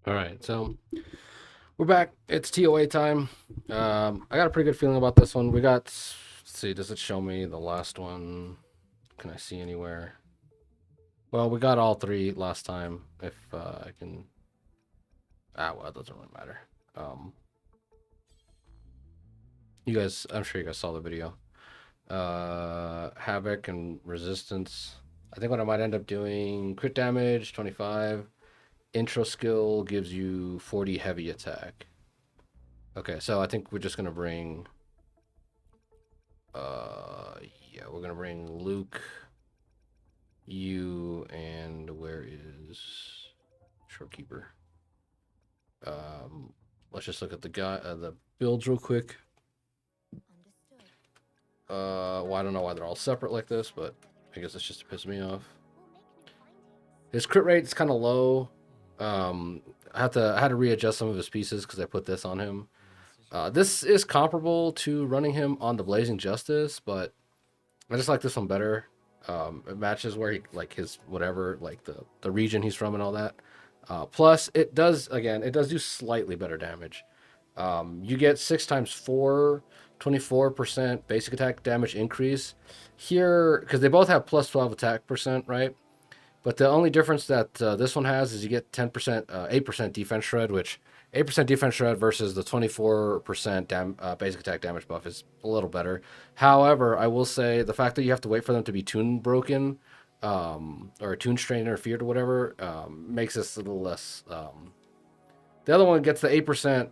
All right, so we're back. It's TOA time. I got a pretty good feeling about this one. Let's see, does it show me the last one? Can I see anywhere? Well, we got all three last time. If I can. Well, it doesn't really matter. Um, I'm sure you guys saw the video. Havoc and resistance. I think what I might end up doing crit damage 25. Intro skill gives you 40 heavy attack. Okay, so I think we're just gonna bring. Uh, yeah, we're gonna bring Luke, you, and where is Shorekeeper? Um, let's just look at the builds real quick. Well, I don't know why they're all separate like this, but I guess it's just to piss me off. His crit rate is kind of low. Um, I had to readjust some of his pieces because I put this on him. This is comparable to running him on the Blazing Justice, but I just like this one better. It matches where he like his whatever like the region he's from and all that. Plus, it does do slightly better damage. You get 6 times 4, 24% basic attack damage increase here because they both have plus 12 attack percent, right? But the only difference that this one has is you get 10%, 8% defense shred, which 8% defense shred versus the 24% basic attack damage buff is a little better. However, I will say the fact that you have to wait for them to be tune broken or tune strain interfered or whatever makes this a little less. The other one gets the 8%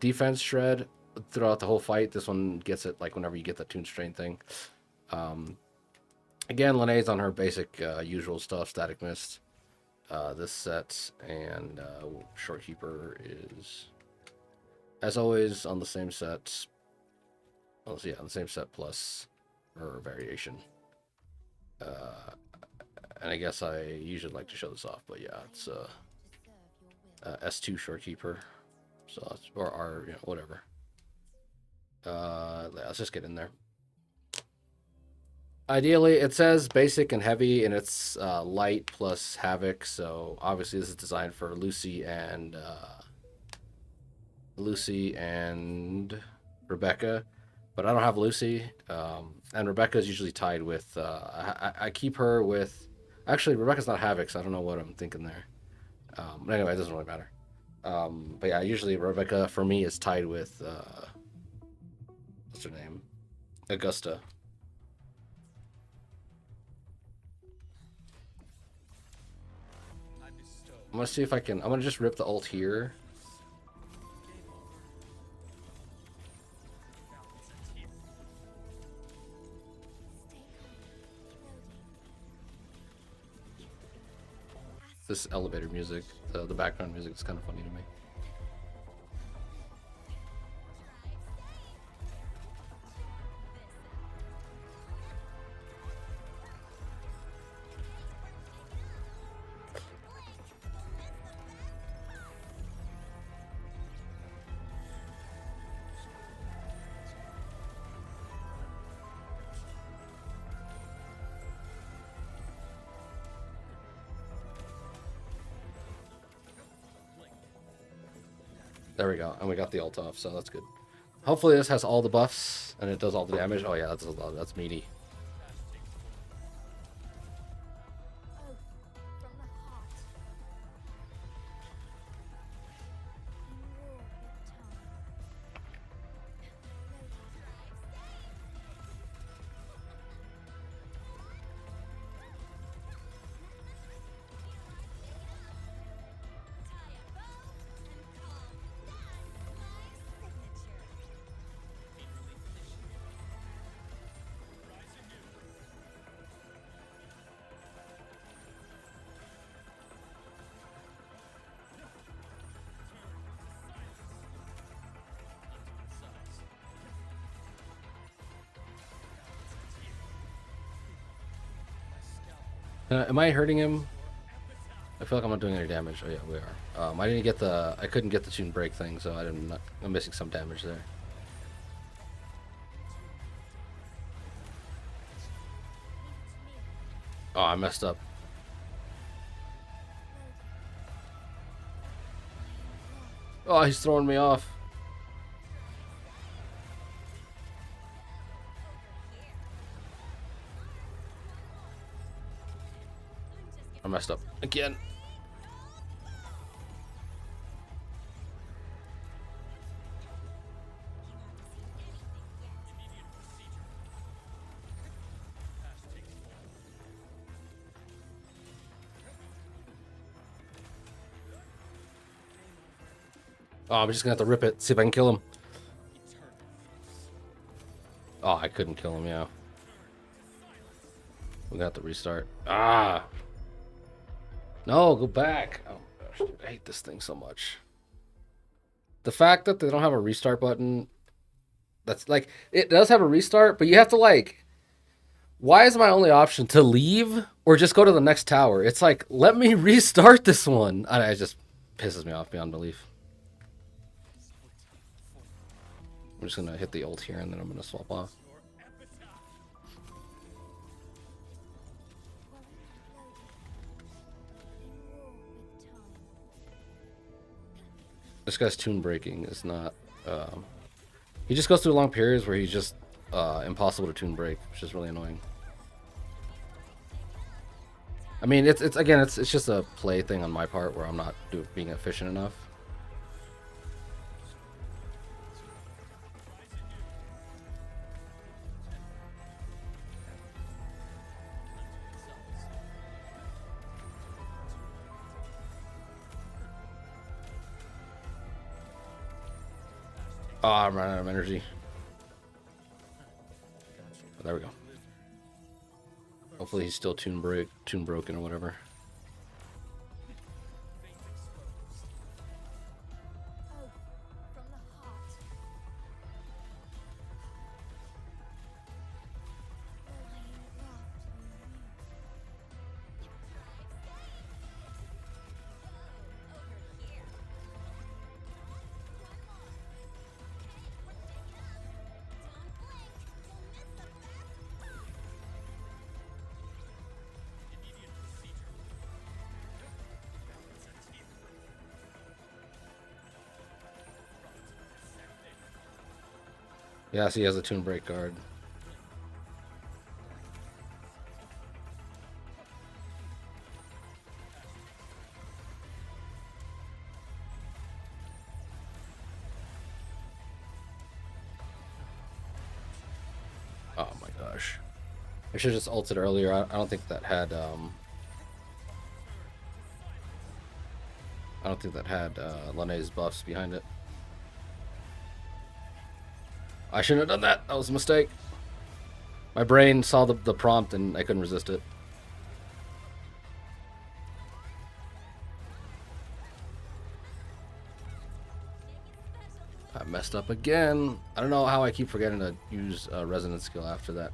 defense shred throughout the whole fight. This one gets it like whenever you get the tune strain thing. Um, Again, Linnea's on her basic usual stuff, static mist. This set and Shorekeeper is, as always, on the same set. Oh, so yeah, on the same set plus her variation. Uh, and I guess I usually like to show this off, but yeah, it's S2 Shorekeeper. So that's, or R, whatever. Let's just get in there. Ideally, it says basic and heavy, and it's light plus havoc. So obviously, this is designed for Lucy and Rebecca, but I don't have Lucy. And Rebecca is usually tied with. I keep her with. Actually, Rebecca's not havoc, so I don't know what I'm thinking there. Anyway, it doesn't really matter. But yeah, usually Rebecca for me is tied with. What's her name? Augusta. I'm gonna see if I can. I'm gonna just rip the ult here. This elevator music, the background music is kind of funny to me. There we go, and we got the ult off, so that's good. Hopefully this has all the buffs and it does all the damage. Oh yeah, that's meaty. Am I hurting him? I feel like I'm not doing any damage. Oh yeah, we are. I couldn't get the tune break thing, so I'm missing some damage there. Oh, I messed up. Oh, he's throwing me off. I messed up again. Oh, I'm just gonna have to rip it, see if I can kill him. Oh, I couldn't kill him, yeah. We got to restart. Ah! No, go back. Oh gosh, dude, I hate this thing so much. The fact that they don't have a restart button, that's like, it does have a restart, but you have to like, why is my only option to leave or just go to the next tower? It's like, let me restart this one. It just pisses me off beyond belief. I'm just gonna hit the ult here and then I'm gonna swap off. This guy's tune breaking is not. He just goes through long periods where he's just impossible to tune break, which is really annoying. I mean, it's again, it's just a play thing on my part where I'm not being efficient enough. Oh, I'm running out of energy. Oh, there we go. Hopefully he's still tune broken or whatever. Yeah, so he has a tune break guard. Oh my gosh. I should have just ulted earlier. I don't think that had I don't think that had Lane's buffs behind it. I shouldn't have done that. That was a mistake. My brain saw the prompt and I couldn't resist it. I messed up again. I don't know how I keep forgetting to use resonance skill after that.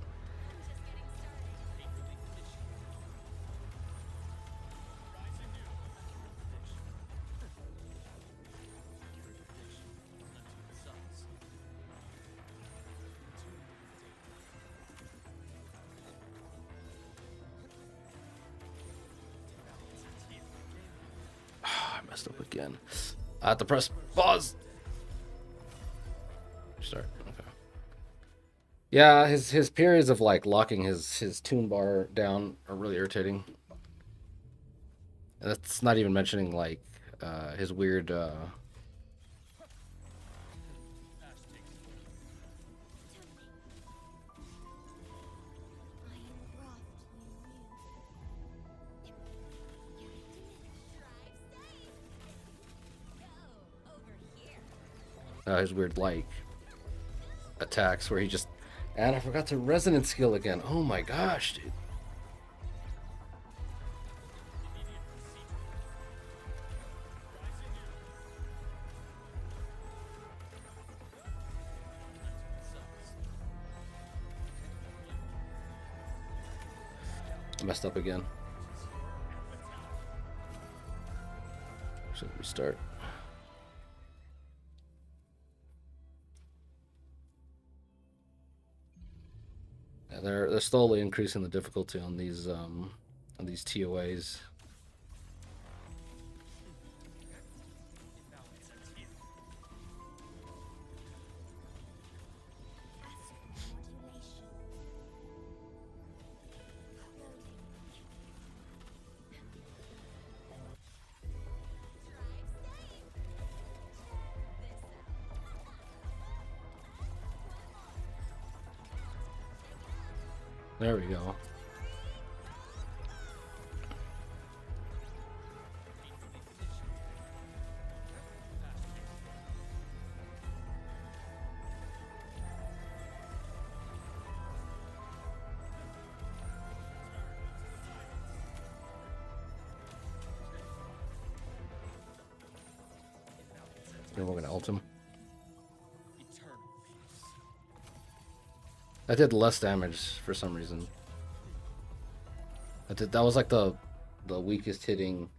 I messed up again. I have to press pause. Start. Okay. Yeah, his periods of like locking his tune bar down are really irritating. And that's not even mentioning like his weird his weird like attacks where he just, and I forgot to resonance skill again. Oh my gosh, dude. I messed up again. Should restart. Yeah, they're slowly increasing the difficulty on these TOAs. There we go. Then we're gonna ult him. I did less damage for some reason. That was like the weakest hitting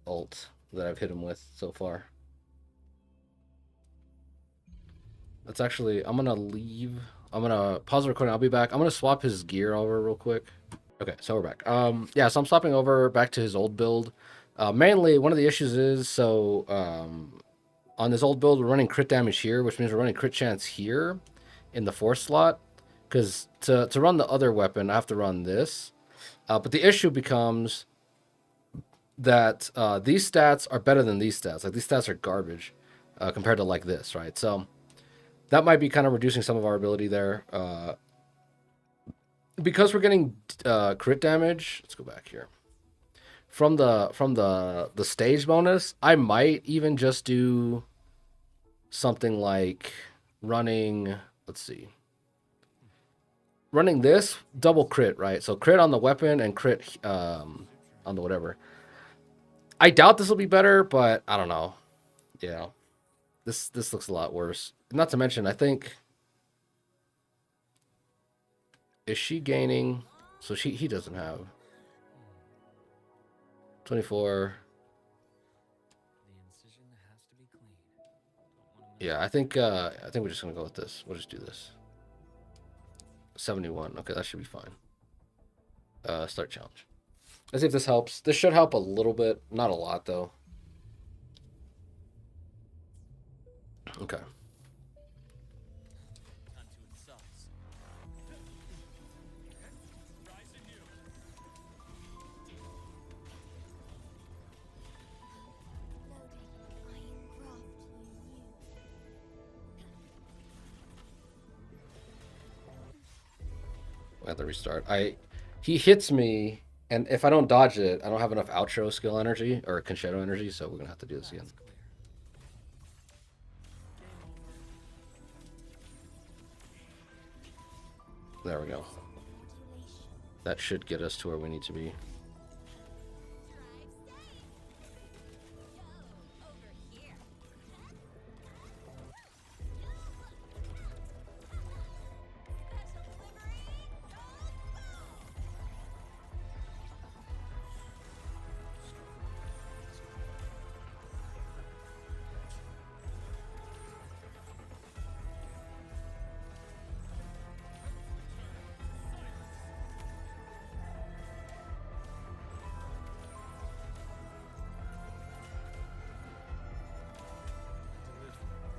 ult that I've hit him with so far. That's actually, I'm gonna leave. I'm gonna pause the recording. I'll be back. I'm gonna swap his gear over real quick. Okay, so we're back. Yeah, so I'm swapping over back to his old build. Mainly, one of the issues is on this old build, we're running crit damage here, which means we're running crit chance here in the force slot. Because to run the other weapon, I have to run this. But the issue becomes that these stats are better than these stats. Like, these stats are garbage compared to like this, right? So that might be kind of reducing some of our ability there. Because we're getting crit damage, let's go back here. From the stage bonus, I might even just do something like running, let's see. Running this double crit, right? So crit on the weapon and crit on the whatever. I doubt this will be better, but I don't know. Yeah. This looks a lot worse. Not to mention, I think, is she gaining? So he doesn't have 24. Yeah, I think we're just gonna go with this. We'll just do this. 71. Okay, that should be fine. Start challenge. Let's see if this helps. This should help a little bit, not a lot though. Okay. I have to restart. He hits me, and if I don't dodge it, I don't have enough outro skill energy or Concerto energy, so we're gonna have to do this again. There we go. That should get us to where we need to be.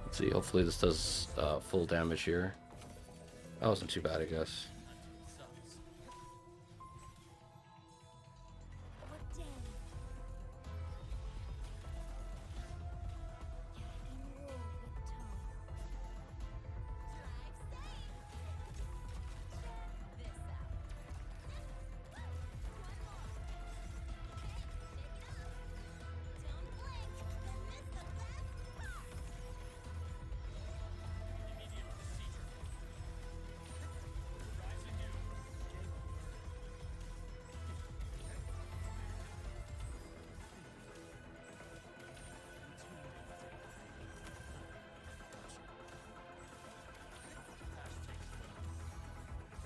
Let's see, hopefully this does full damage here. That wasn't too bad, I guess.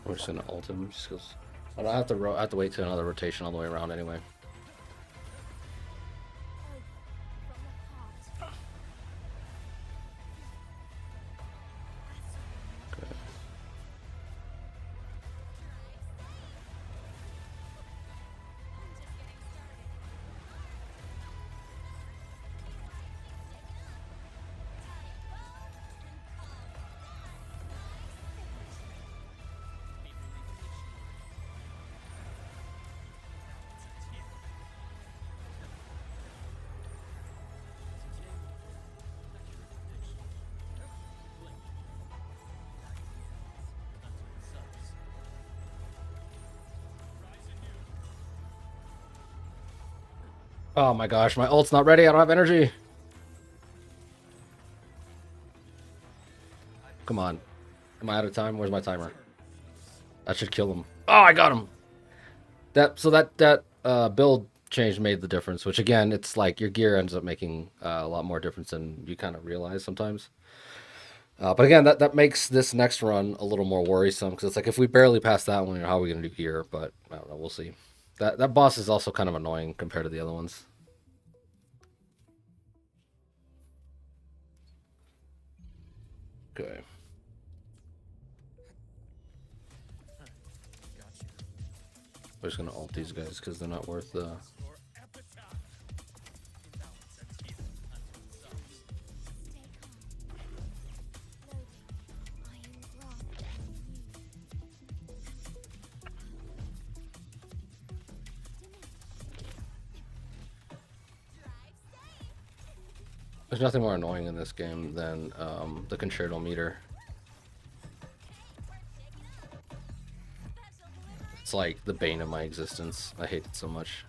We're just gonna ult him just because I don't have to wait till another rotation all the way around anyway. Oh my gosh, my ult's not ready. I don't have energy. Come on. Am I out of time? Where's my timer? That should kill him. Oh, I got him. That build change made the difference. Which again, it's like your gear ends up making a lot more difference than you kind of realize sometimes. But again, that makes this next run a little more worrisome because it's like if we barely pass that one, how are we gonna do here? But I don't know. We'll see. That boss is also kind of annoying compared to the other ones. Okay. We're just gonna ult these guys because they're not worth the. There's nothing more annoying in this game than the concerto meter. It's like the bane of my existence. I hate it so much.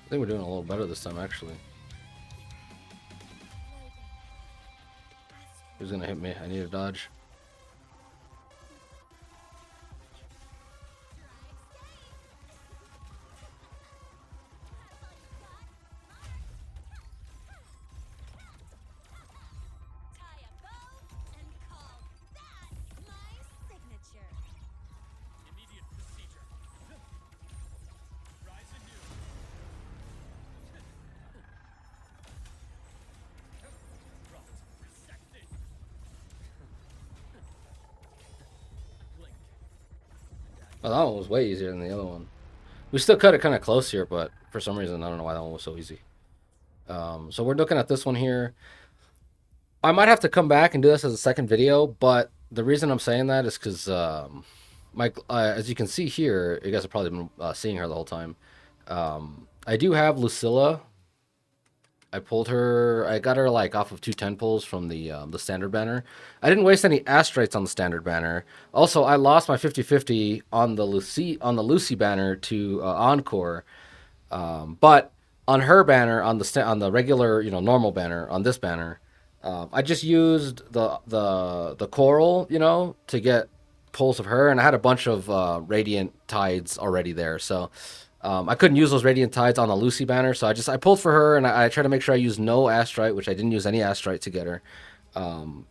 I think we're doing a little better this time, actually. Who's gonna hit me? I need a dodge. Oh, that one was way easier than the other one. We still cut it kind of close here, but for some reason, I don't know why that one was so easy. So we're looking at this one here. I might have to come back and do this as a second video, but the reason I'm saying that is because as you can see here, you guys have probably been seeing her the whole time. I do have Lucilla. I pulled her. I got her like off of 210 pulls from the standard banner. I didn't waste any astrites on the standard banner. Also, I lost my 50/50 on the Lucy banner to Encore. But on her banner, on the regular, normal banner, on this banner, I just used the coral, to get pulls of her, and I had a bunch of radiant tides already there, so I couldn't use those radiant tides on the Lucy banner, so I pulled for her, and I tried to make sure I used no astrite, which I didn't use any astrite to get her. And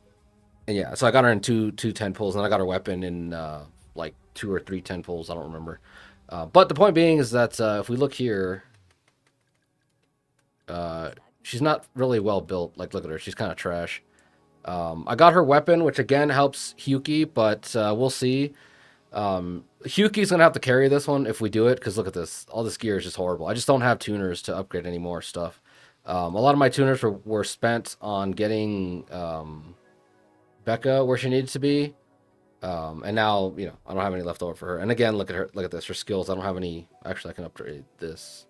yeah, so I got her in two 10 pulls, and then I got her weapon in like 2 or 3 10 pulls. I don't remember. But the point being is that if we look here, she's not really well built. Like, look at her. She's kind of trash. I got her weapon, which again helps Hyuki, but we'll see. Hyuki's going to have to carry this one if we do it, because look at this. All this gear is just horrible. I just don't have tuners to upgrade any more stuff. A lot of my tuners were spent on getting Becca where she needs to be. And now, I don't have any left over for her. And again, look at her. Look at this. Her skills. I don't have any. Actually, I can upgrade this.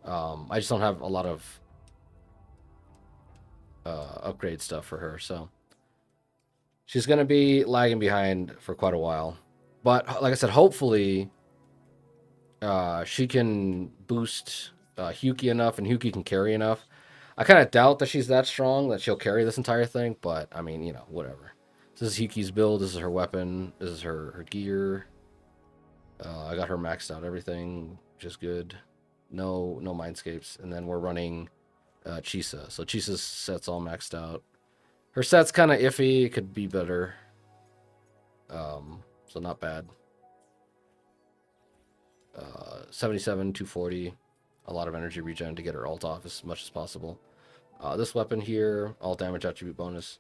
I just don't have a lot of upgrade stuff for her, so she's going to be lagging behind for quite a while. But like I said, hopefully she can boost Hyuki enough, and Hyuki can carry enough. I kind of doubt that she's that strong that she'll carry this entire thing, but I mean, whatever. This is Yuki's build. This is her weapon. This is her gear. I got her maxed out everything, which is good. No mindscapes, and then we're running Chisa. So Chisa's set's all maxed out. Her set's kind of iffy. It could be better. So not bad. 77, 240. A lot of energy regen to get her ult off as much as possible. This weapon here, all damage attribute bonus.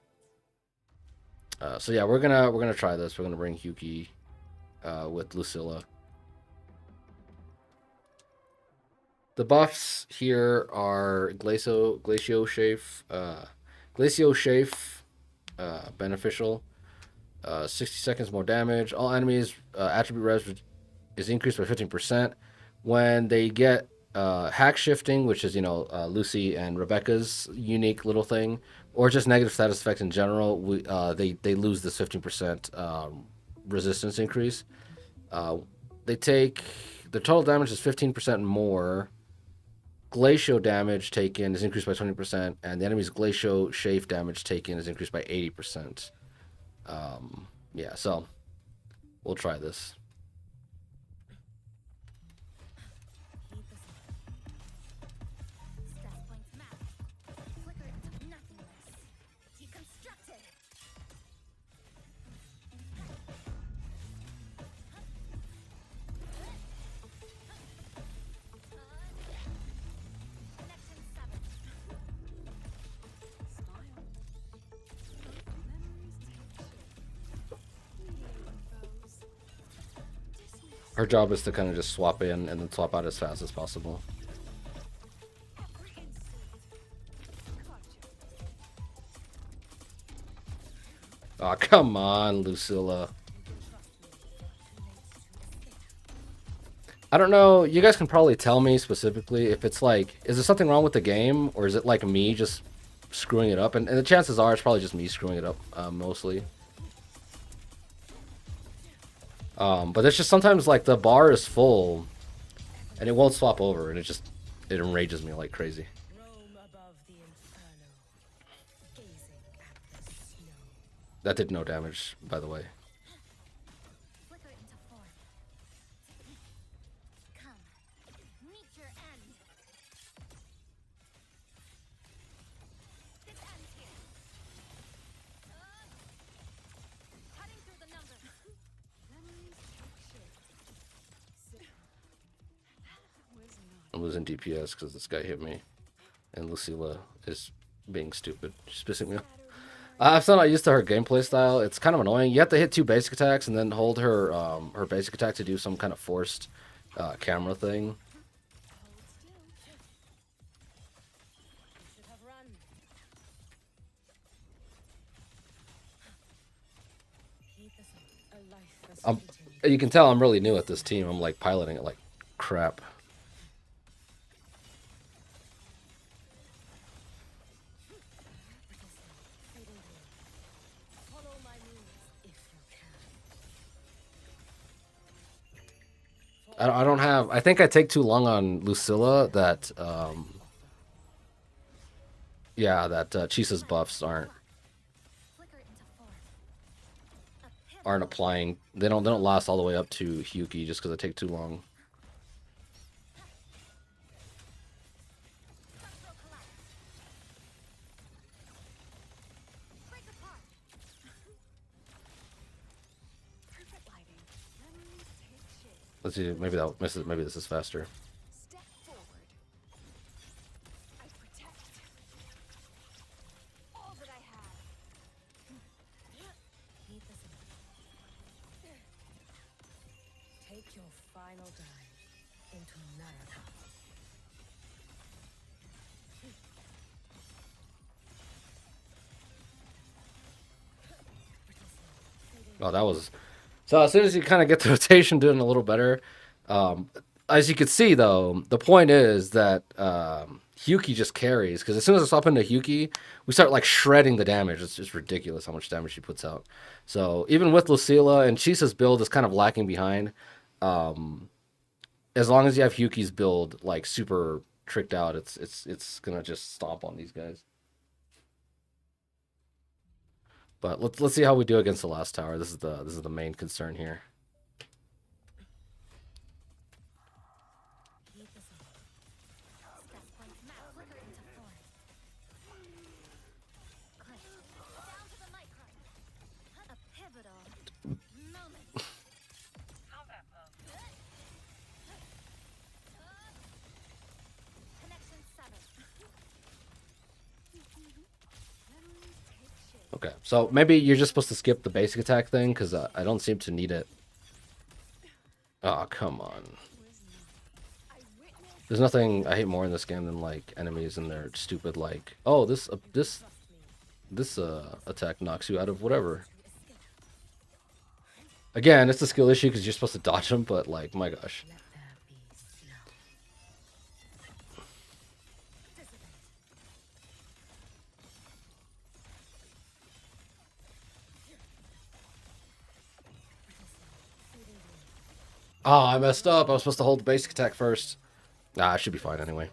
So yeah, we're gonna try this. We're gonna bring Yuki with Lucilla. The buffs here are Glacio Chafe, beneficial. 60 seconds more damage. All enemies attribute res is increased by 15% when they get hack shifting, which is Lucy and Rebecca's unique little thing, or just negative status effects in general. They lose this 15% resistance increase. They take their total damage is 15% more. Glacio damage taken is increased by 20%, and the enemy's Glacio Chafe damage taken is increased by 80%. Yeah, so we'll try this. Her job is to kind of just swap in and then swap out as fast as possible. Oh, come on, Lucilla. I don't know. You guys can probably tell me specifically if it's like, is there something wrong with the game, or is it like me just screwing it up? And the chances are it's probably just me screwing it up mostly. But it's just sometimes like the bar is full and it won't swap over, and it enrages me like crazy. That did no damage, by the way. I'm losing DPS because this guy hit me, and Lucilla is being stupid. She's pissing me off. I'm still not used to her gameplay style. It's kind of annoying. You have to hit 2 basic attacks and then hold her her basic attack to do some kind of forced camera thing. You can tell I'm really new at this team. I'm like piloting it like crap. I don't have. I think I take too long on Lucilla. That yeah, that Chisa's buffs aren't applying. They don't last all the way up to Yuki just because they take too long. Let's see. Maybe that misses. Maybe this is faster. Oh, that was. So as soon as you kind of get the rotation doing a little better, as you can see though, the point is that Yuki just carries, because as soon as I swap into Yuki, we start like shredding the damage. It's just ridiculous how much damage she puts out. So even with Lucilla and Chisa's build is kind of lacking behind, as long as you have Yuki's build like super tricked out, it's gonna just stomp on these guys. But let's see how we do against the last tower. This is the main concern here. Okay, so maybe you're just supposed to skip the basic attack thing, because I don't seem to need it. Oh, come on. There's nothing I hate more in this game than, like, enemies and their stupid, like, oh, this attack knocks you out of whatever. Again, it's a skill issue because you're supposed to dodge them, but, like, my gosh. Oh, I messed up. I was supposed to hold the basic attack first. Nah, I should be fine anyway.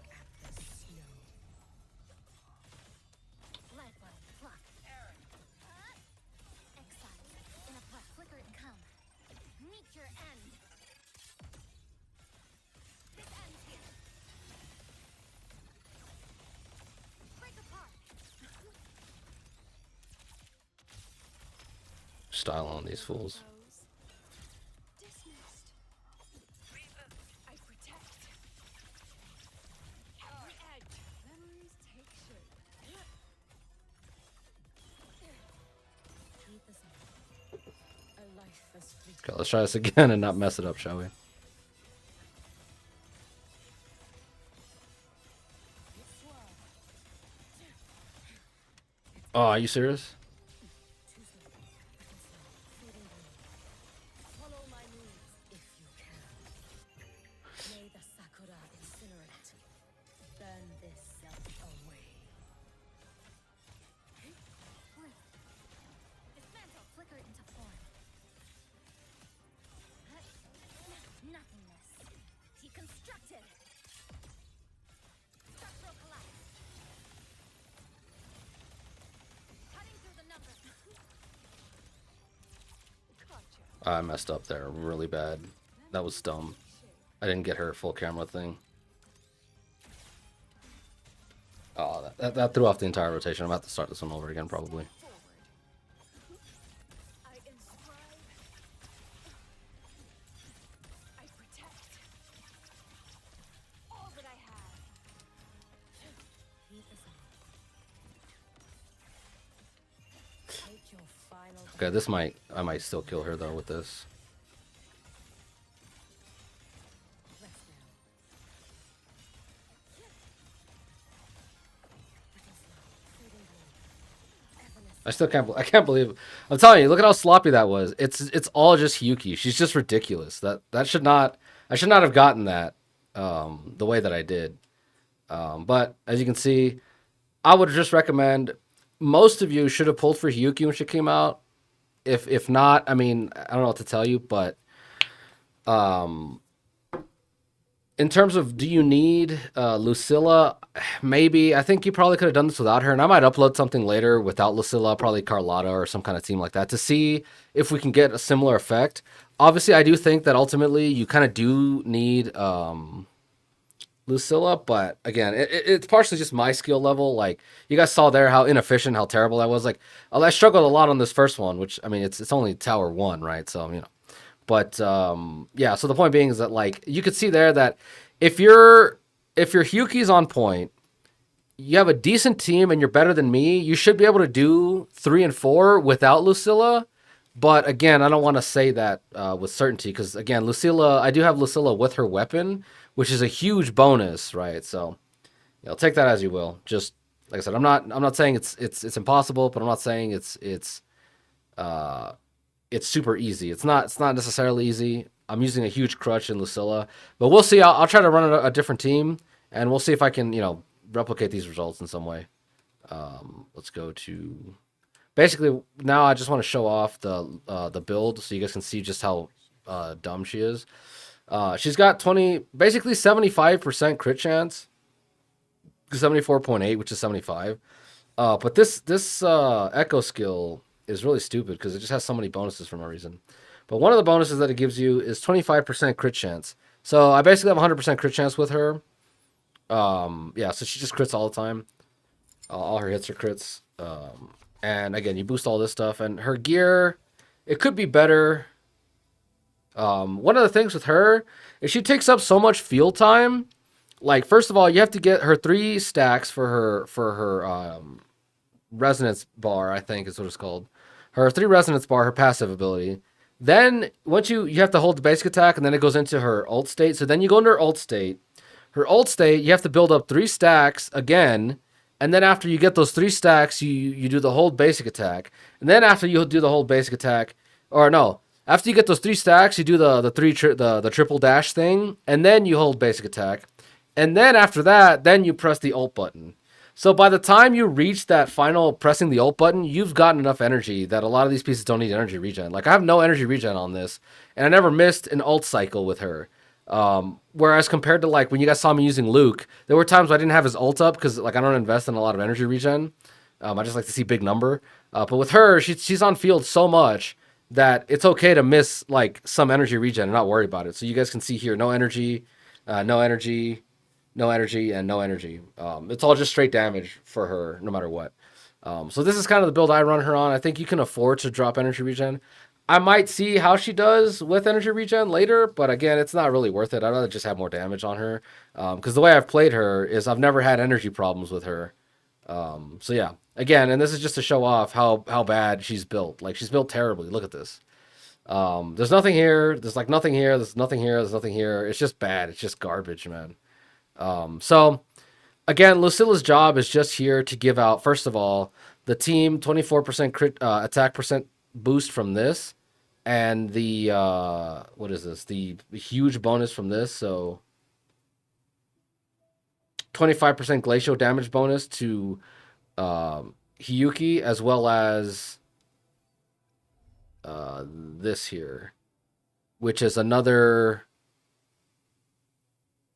Style on these fools. Okay, let's try this again and not mess it up, shall we? Oh, are you serious? I messed up there really bad. That was dumb. I didn't get her full camera thing. Oh, that threw off the entire rotation. I'm about to start this one over again, probably. Okay, I might still kill her though with this. I can't believe, I'm telling you, look at how sloppy that was. It's all just Yuki. She's just ridiculous. I should not have gotten that the way that I did. But as you can see, I would just recommend, most of you should have pulled for Yuki when she came out. If not, I mean, I don't know what to tell you, but in terms of, do you need Lucilla? Maybe. I think you probably could have done this without her, and I might upload something later without Lucilla, probably Carlotta or some kind of team like that, to see if we can get a similar effect. Obviously, I do think that ultimately you kind of do need Lucilla, but again, it's partially just my skill level. Like, you guys saw there how inefficient, how terrible I was. Like, I struggled a lot on this first one, which, I mean, it's only tower 1, right? So, you know. But yeah, so the point being is that, like, you could see there that if your Hyuki's on point, you have a decent team and you're better than me, you should be able to do 3 and 4 without Lucilla. But again, I don't want to say that with certainty, because again, Lucilla, I do have Lucilla with her weapon, which is a huge bonus, right? So, you know, take that as you will. Just like I said, I'm not saying it's impossible, but I'm not saying it's super easy. It's not necessarily easy. I'm using a huge crutch in Lucilla, but we'll see. I'll try to run a different team, and we'll see if I can, you know, replicate these results in some way. Let's go to, basically now I just want to show off the build so you guys can see just how dumb she is. She's got basically 75% crit chance, 74.8, which is 75. But this Echo skill is really stupid because it just has so many bonuses for no reason. But one of the bonuses that it gives you is 25% crit chance. So I basically have 100% crit chance with her. Yeah, so she just crits all the time. All her hits are crits. And again, you boost all this stuff. And her gear, it could be better. One of the things with her is she takes up so much field time. Like, first of all, you have to get her 3 stacks for her resonance bar, I think is what it's called. Her 3 resonance bar, her passive ability. Then once you have to hold the basic attack, and then it goes into her ult state. So then you go into her ult state. Her ult state, you have to build up 3 stacks again, and then after you get those 3 stacks, you do the hold basic attack. And then after you do the hold basic attack, or no, after you get those 3 stacks, you do the triple dash thing, and then you hold basic attack. And then after that, then you press the ult button. So by the time you reach that final pressing the ult button, you've gotten enough energy that a lot of these pieces don't need energy regen. Like, I have no energy regen on this, and I never missed an ult cycle with her. Whereas compared to, like, when you guys saw me using Luke, there were times I didn't have his ult up because, like, I don't invest in a lot of energy regen. I just like to see big number. But with her, she's on field so much that it's okay to miss, like, some energy regen and not worry about it. So you guys can see here, no energy, no energy, no energy, and no energy. It's all just straight damage for her, no matter what. So this is kind of the build I run her on. I think you can afford to drop energy regen. I might see how she does with energy regen later, but again, it's not really worth it. I'd rather just have more damage on her. Because the way I've played her is I've never had energy problems with her. So yeah, again, and this is just to show off how bad she's built. Like, she's built terribly. Look at this. There's nothing here. There's like nothing here. There's nothing here. There's nothing here. It's just bad. It's just garbage, man. So again, Lucilla's job is just here to give out, first of all, the team 24% crit attack percent boost from this, and the what is this? The huge bonus from this. So 25% glacial damage bonus to Hiyuki, as well as this here, which is another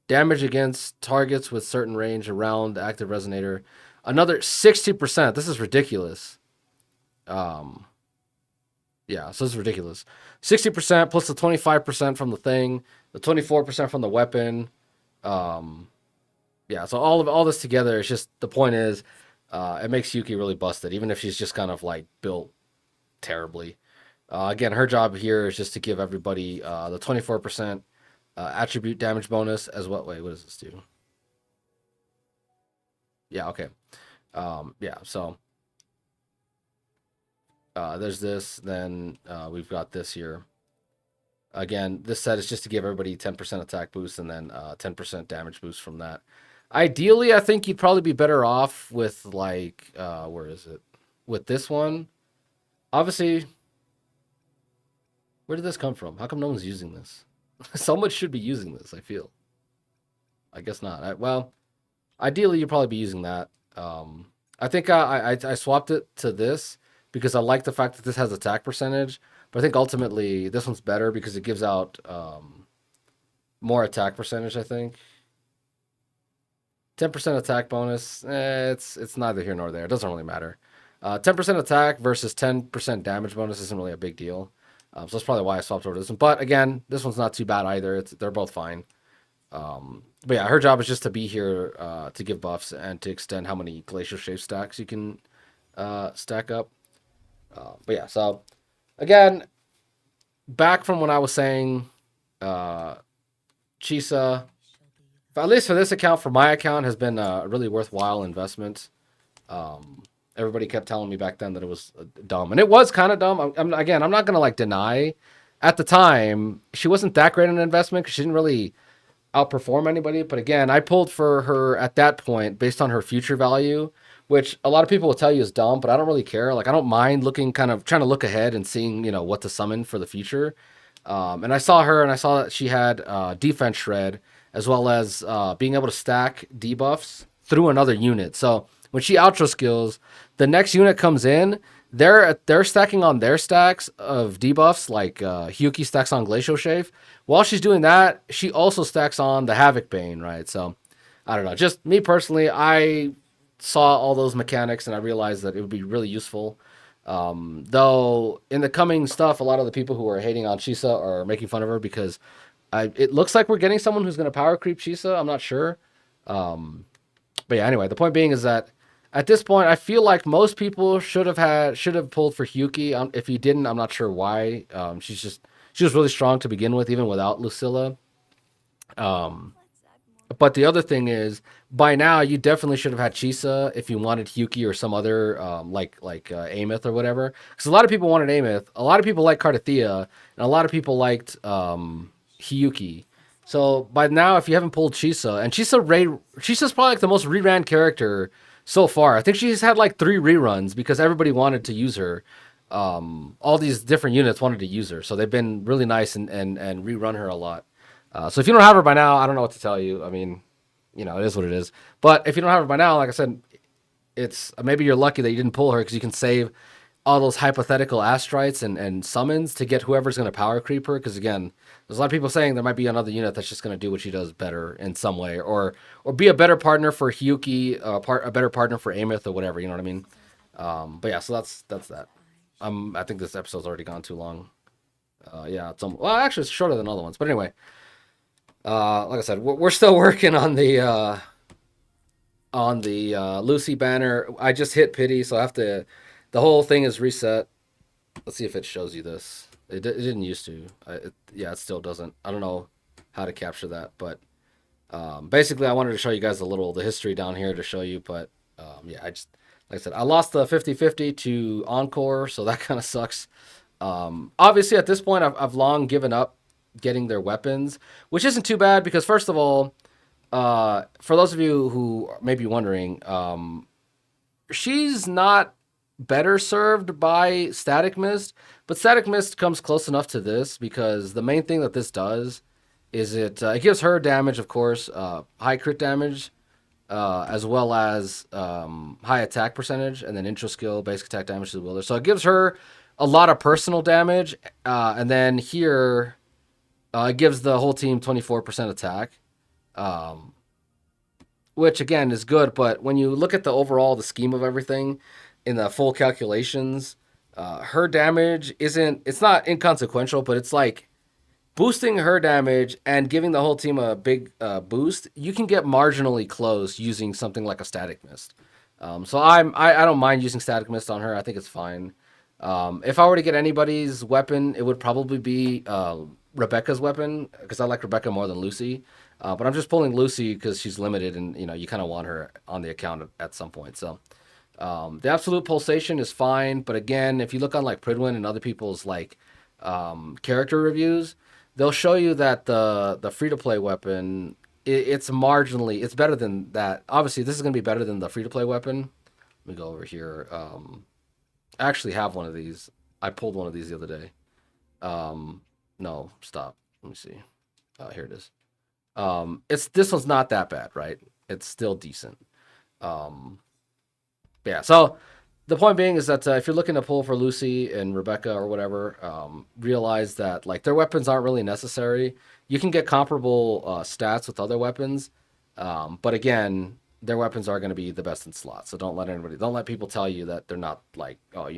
damage against targets with certain range around the active resonator. Another 60%. This is ridiculous. Yeah, so this is ridiculous. 60% plus the 25% from the thing, the 24% from the weapon. Yeah, so all this together, it's just, the point is, it makes Yuki really busted, even if she's just kind of like built terribly. Again, her job here is just to give everybody the 24% attribute damage bonus as well. Wait, what does this do? Yeah, okay. Yeah, so there's this, then we've got this here. Again, this set is just to give everybody 10% attack boost and then 10% damage boost from that. Ideally, I think you'd probably be better off with, like, where is it? With this one. Obviously, where did this come from? How come no one's using this? Someone should be using this, I feel. I guess not. Well, ideally, you'd probably be using that. I think I swapped it to this because I like the fact that this has attack percentage. But I think ultimately this one's better because it gives out more attack percentage, I think. 10% attack bonus, it's neither here nor there. It doesn't really matter. 10% attack versus 10% damage bonus isn't really a big deal. So that's probably why I swapped over to this one. But again, this one's not too bad either. They're both fine. But yeah, her job is just to be here to give buffs and to extend how many glacial shape stacks you can stack up. But yeah, so again, back from when I was saying Chisa, at least for this account, for my account, has been a really worthwhile investment. Everybody kept telling me back then that it was dumb, and it was kind of dumb. I'm not gonna like deny. At the time, she wasn't that great an investment because she didn't really outperform anybody. But again, I pulled for her at that point based on her future value, which a lot of people will tell you is dumb, but I don't really care. Like, I don't mind looking, kind of trying to look ahead and seeing, you know, what to summon for the future. And I saw her and I saw that she had defense shred as well as being able to stack debuffs through another unit. So when she outro skills, the next unit comes in, they're stacking on their stacks of debuffs, like Hyuki stacks on Glacial Shave. While she's doing that, she also stacks on the Havoc Bane, right? So I don't know. Just me personally, I saw all those mechanics and I realized that it would be really useful. Though in the coming stuff, a lot of the people who are hating on Shisa are making fun of her because it looks like we're getting someone who's going to power creep Shisa. I'm not sure. Um, but yeah, anyway, the point being is that at this point, I feel like most people should have pulled for Hyuki. If you didn't, I'm not sure why. She was really strong to begin with, even without Lucilla. Um, but the other thing is, by now you definitely should have had Chisa if you wanted Hyuki or some other like Amith or whatever. Because a lot of people wanted Amith, a lot of people liked Cardathea, and a lot of people liked Hyuki. So by now, if you haven't pulled Chisa, and Chisa's probably like the most reran character so far. I think she's had like 3 reruns because everybody wanted to use her. All these different units wanted to use her, so they've been really nice and rerun her a lot. So if you don't have her by now, I don't know what to tell you. I mean, it is what it is. But if you don't have her by now, like I said, it's maybe you're lucky that you didn't pull her because you can save all those hypothetical astrites and summons to get whoever's going to power creep her. Because again, there's a lot of people saying there might be another unit that's just going to do what she does better in some way, or be a better partner for Hyuki, a better partner for Amith or whatever. You know what I mean? But yeah, so that's that. I think this episode's already gone too long. Yeah, well, actually, it's shorter than other ones. But anyway, like I said, we're still working on the Lucy banner. I just hit pity, so I have to. The whole thing is reset. Let's see if it shows you this. It didn't used to. Yeah, it still doesn't. I don't know how to capture that, but basically, I wanted to show you guys the history down here to show you. But yeah, like I said, I lost the 50-50 to Encore, so that kind of sucks. Obviously, at this point, I've long given up getting their weapons, which isn't too bad because first of all, for those of you who may be wondering, she's not better served by Static Mist, but Static Mist comes close enough to this because the main thing that this does is it gives her damage, of course, high crit damage, as well as high attack percentage, and then intro skill, basic attack damage to the wielder. So it gives her a lot of personal damage, and then here it gives the whole team 24% attack, which again is good. But when you look at the scheme of everything in the full calculations, her damage it's not inconsequential, but it's like boosting her damage and giving the whole team a big boost. You can get marginally close using something like a Static Mist. So I don't mind using Static Mist on her. I think it's fine. If I were to get anybody's weapon, it would probably be Rebecca's weapon because I like Rebecca more than Lucy. But I'm just pulling Lucy because she's limited, and you kind of want her on the account at some point. So the Absolute Pulsation is fine, but again, if you look on like Pridwin and other people's like character reviews, they'll show you that the free to play weapon it's marginally better than that. Obviously, this is going to be better than the free to play weapon. Let me go over here. I actually have one of these. I pulled one of these the other day. No, stop. Let me see. Here it is. This one's not that bad, right? It's still decent. Yeah. So the point being is that if you're looking to pull for Lucy and Rebecca or whatever, realize that like their weapons aren't really necessary. You can get comparable stats with other weapons, but again, their weapons are going to be the best in slots. So don't let people tell you that they're not like, oh,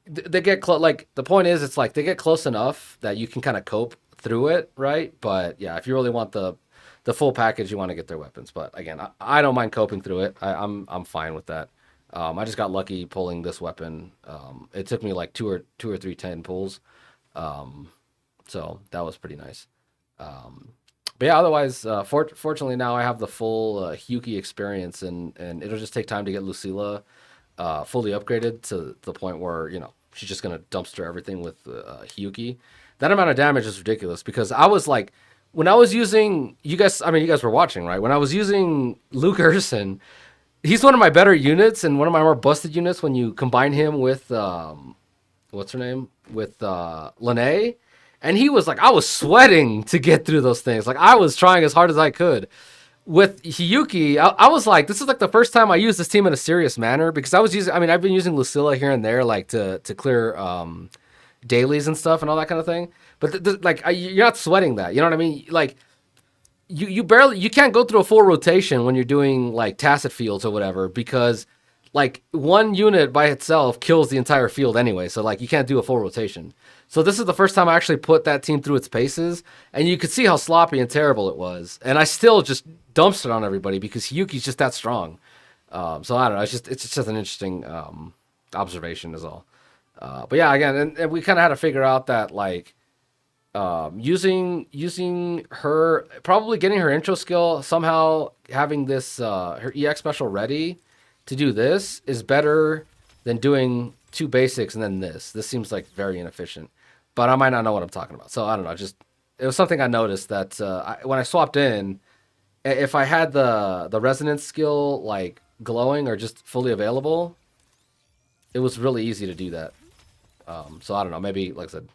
they get close. Like the point is, it's like they get close enough that you can kind of cope through it, right? But yeah, if you really want the full package, you want to get their weapons. But again, I don't mind coping through it. I'm fine with that. I just got lucky pulling this weapon. It took me like two or three 10 pulls, so that was pretty nice. But yeah, otherwise, fortunately now I have the full Hyuki experience, and it'll just take time to get Lucilla fully upgraded to the point where she's just gonna dumpster everything with Hyuki. That amount of damage is ridiculous because I was like, when I was using you guys were watching, right? When I was using Luke Urson, he's one of my better units and one of my more busted units when you combine him with what's her name? With Lene. And he was like, I was sweating to get through those things. Like I was trying as hard as I could. With Hyuki, I was like, this is like the first time I used this team in a serious manner because I've been using Lucilla here and there like to clear dailies and stuff and all that kind of thing. But you're not sweating that. You know what I mean? Like you can't go through a full rotation when you're doing like tacit fields or whatever, because like one unit by itself kills the entire field anyway. So like you can't do a full rotation. So this is the first time I actually put that team through its paces, and you could see how sloppy and terrible it was. And I still just dumpstered on everybody because Hyuki's just that strong. So I don't know. It's just an interesting observation is all. But yeah, again, and we kind of had to figure out that like using her, probably getting her intro skill somehow, having this her EX special ready to do this is better than doing two basics and then this. This seems like very inefficient, but I might not know what I'm talking about. So I don't know. Just it was something I noticed that when I swapped in, if I had the resonance skill like glowing or just fully available, it was really easy to do that. So I don't know. Maybe like I said,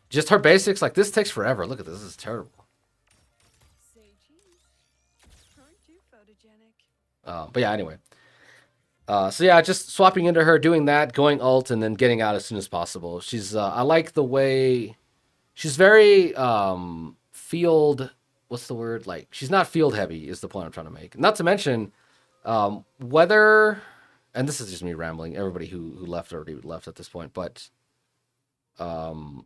just her basics, like this takes forever. Look at this. This is terrible. But yeah, anyway. So yeah, just swapping into her, doing that, going ult, and then getting out as soon as possible. She's I like the way she's very field. What's the word? Like she's not field heavy is the point I'm trying to make. Not to mention whether, and this is just me rambling. Everybody who left already left at this point, but um,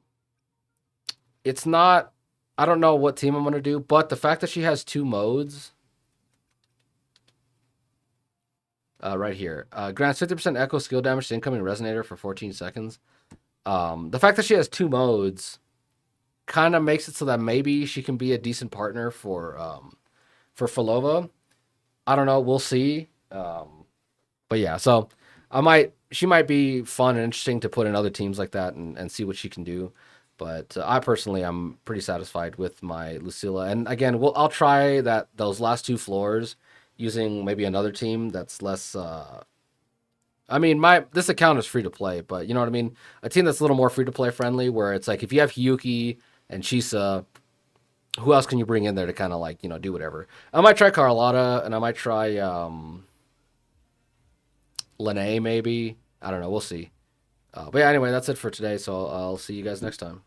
it's not. I don't know what team I'm gonna do, but the fact that she has two modes. Right here. Grants 50% echo skill damage to incoming resonator for 14 seconds. The fact that she has two modes kind of makes it so that maybe she can be a decent partner for Falova. I don't know. We'll see. But yeah, so she might be fun and interesting to put in other teams like that and see what she can do. But I personally, I'm pretty satisfied with my Lucilla. And again, I'll try those last two floors using maybe another team that's less. I mean, this account is free to play, but you know what I mean. A team that's a little more free to play friendly, where it's like if you have Hyuki and Chisa, who else can you bring in there to kind of like do whatever? I might try Carlotta, and I might try Lene maybe. I don't know. We'll see. But yeah, anyway, that's it for today. So I'll see you guys next time.